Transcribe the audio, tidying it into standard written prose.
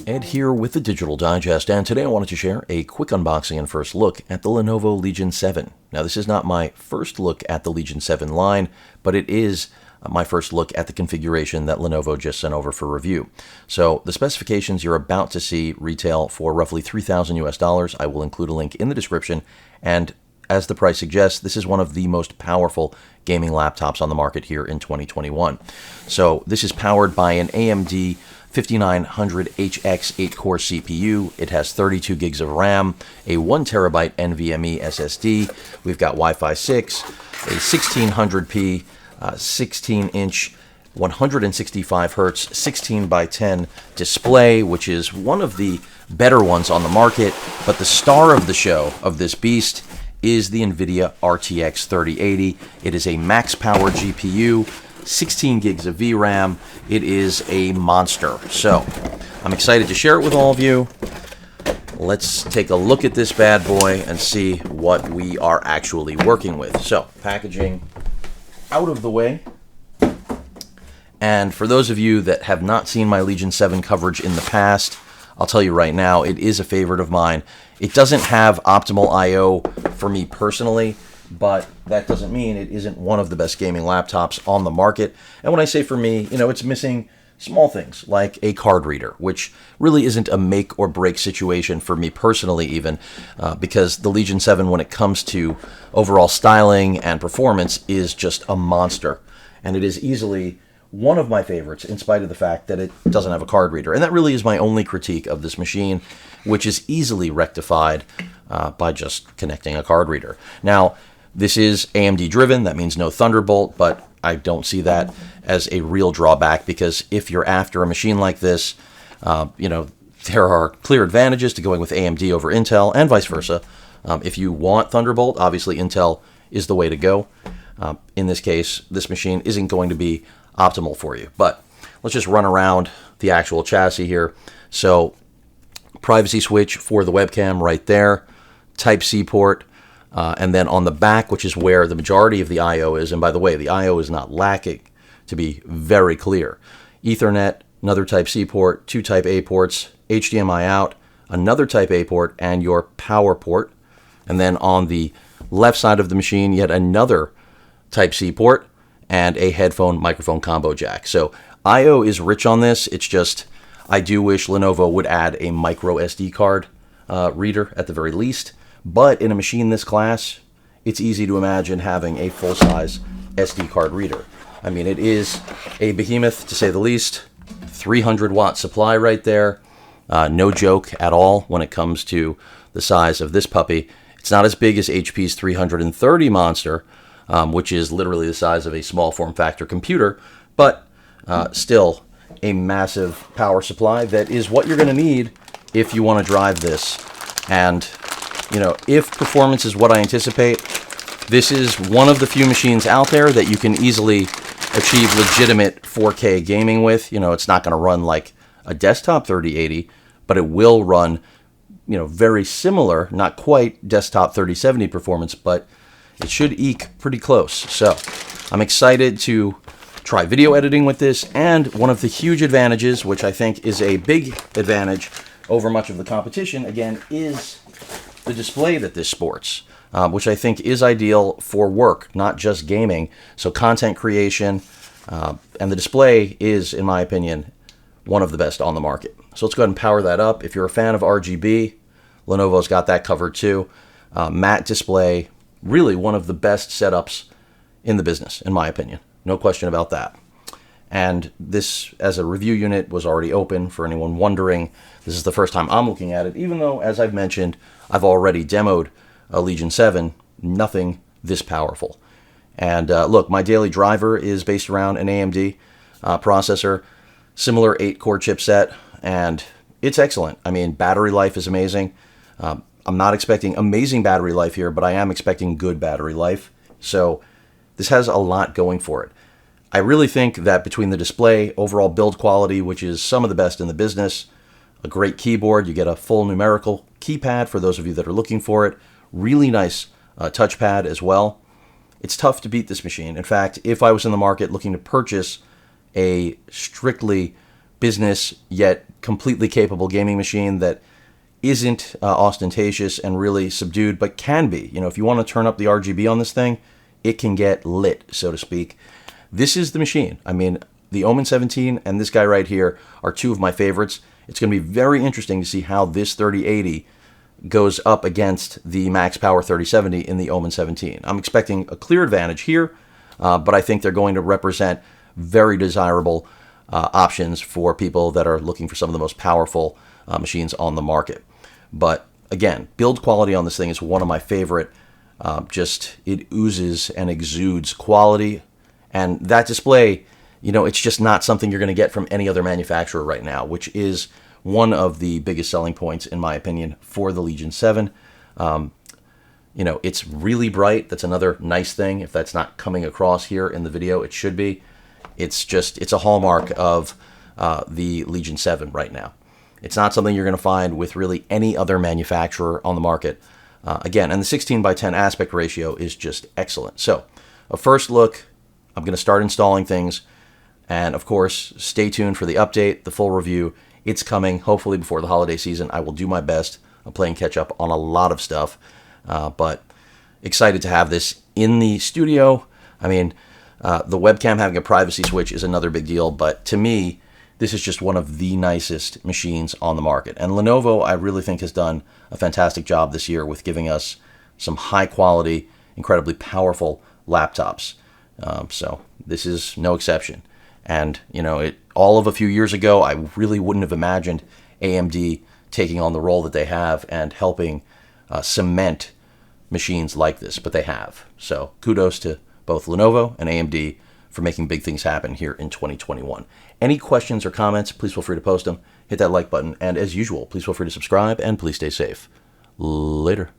Ed here with the Digital Digest, and today I wanted to share a quick unboxing and first look at the Lenovo Legion 7. Now, this is not my first look at the Legion 7 line, but it is my first look at the configuration that Lenovo just sent over for review. So the specifications you're about to see retail for roughly $3,000 US. I will include a link in the description, and as the price suggests, this is one of the most powerful gaming laptops on the market here in 2021. So this is powered by an AMD 5900HX 8-core CPU. It has 32 gigs of RAM, a 1 terabyte NVMe SSD. We've got Wi-Fi 6, a 1600p, 16-inch, 165 hertz, 16 by 10 display, which is one of the better ones on the market. But the star of the show of this beast is the Nvidia RTX3080. It is a max power GPU, 16 gigs of VRAM. It is a monster. So I'm excited to share it with all of you. Let's take a look at this bad boy and see what we are actually working with. So packaging out of the way. And for those of you that have not seen my Legion 7 coverage in the past, I'll tell you right now, it is a favorite of mine. It doesn't have optimal I/O for me personally, but that doesn't mean it isn't one of the best gaming laptops on the market. And when I say for me, it's missing small things like a card reader, which really isn't a make or break situation for me personally even, because the Legion 7, when it comes to overall styling and performance, is just a monster. And it is easily one of my favorites, in spite of the fact that it doesn't have a card reader. And that really is my only critique of this machine, which is easily rectified by just connecting a card reader. Now, this is AMD driven. That means no Thunderbolt, but I don't see that as a real drawback, because if you're after a machine like this, there are clear advantages to going with AMD over Intel and vice versa. If you want Thunderbolt, obviously Intel is the way to go. In this case, this machine isn't going to be optimal for you. But let's just run around the actual chassis here. So privacy switch for the webcam right there, Type-C port, and then on the back, which is where the majority of the I/O is, and by the way, the I/O is not lacking, to be very clear. Ethernet, another Type-C port, 2 Type-A ports, HDMI out, another Type-A port, and your power port. And then on the left side of the machine, yet another Type-C port and a headphone microphone combo jack. So I/O is rich on this. It's just, I do wish Lenovo would add a micro SD card reader at the very least. But in a machine this class, it's easy to imagine having a full-size SD card reader. I mean, it is a behemoth, to say the least. 300-watt supply right there. No joke at all when it comes to the size of this puppy. It's not as big as HP's 330 monster, which is literally the size of a small form factor computer, but still a massive power supply that is what you're going to need if you want to drive this. And if performance is what I anticipate, this is one of the few machines out there that you can easily achieve legitimate 4K gaming with. It's not going to run like a desktop 3080, but it will run, very similar, not quite desktop 3070 performance, but it should eke pretty close. So I'm excited to try video editing with this, and one of the huge advantages, which I think is a big advantage over much of the competition, again, is the display that this sports, which I think is ideal for work, not just gaming. So content creation, and the display is, in my opinion, one of the best on the market. So let's go ahead and power that up. If you're a fan of RGB, Lenovo's got that covered too. Matte display, really one of the best setups in the business, in my opinion. No question about that. And this, as a review unit, was already open for anyone wondering. This is the first time I'm looking at it, even though, as I've mentioned, I've already demoed a Legion 7, nothing this powerful. And look, my daily driver is based around an AMD processor, similar 8-core chipset, and it's excellent. I mean, battery life is amazing. I'm not expecting amazing battery life here, but I am expecting good battery life. So this has a lot going for it. I really think that between the display, overall build quality, which is some of the best in the business, a great keyboard, you get a full numerical keypad for those of you that are looking for it, really nice touchpad as well, it's tough to beat this machine. In fact, if I was in the market looking to purchase a strictly business yet completely capable gaming machine that isn't ostentatious and really subdued, but can be, if you want to turn up the RGB on this thing, it can get lit, so to speak. This is the machine. I mean, the Omen 17 and this guy right here are two of my favorites. It's going to be very interesting to see how this 3080 goes up against the Max Power 3070 in the Omen 17. I'm expecting a clear advantage here, but I think they're going to represent very desirable options for people that are looking for some of the most powerful machines on the market. But again, build quality on this thing is one of my favorite. It oozes and exudes quality, and that display, it's just not something you're going to get from any other manufacturer right now, which is one of the biggest selling points, in my opinion, for the Legion 7. It's really bright. That's another nice thing. If that's not coming across here in the video, it should be. It's a hallmark of the Legion 7 right now. It's not something you're going to find with really any other manufacturer on the market. Again, and the 16:10 aspect ratio is just excellent. So, a first look, I'm going to start installing things. And of course, stay tuned for the update, the full review. It's coming, hopefully before the holiday season. I will do my best. I'm playing catch up on a lot of stuff, but excited to have this in the studio. I mean, the webcam having a privacy switch is another big deal, but to me, this is just one of the nicest machines on the market. And Lenovo, I really think, has done a fantastic job this year with giving us some high quality, incredibly powerful laptops. So this is no exception. And, all of a few years ago, I really wouldn't have imagined AMD taking on the role that they have and helping cement machines like this, but they have. So kudos to both Lenovo and AMD for making big things happen here in 2021. Any questions or comments, please feel free to post them. Hit that like button. And as usual, please feel free to subscribe and please stay safe. Later.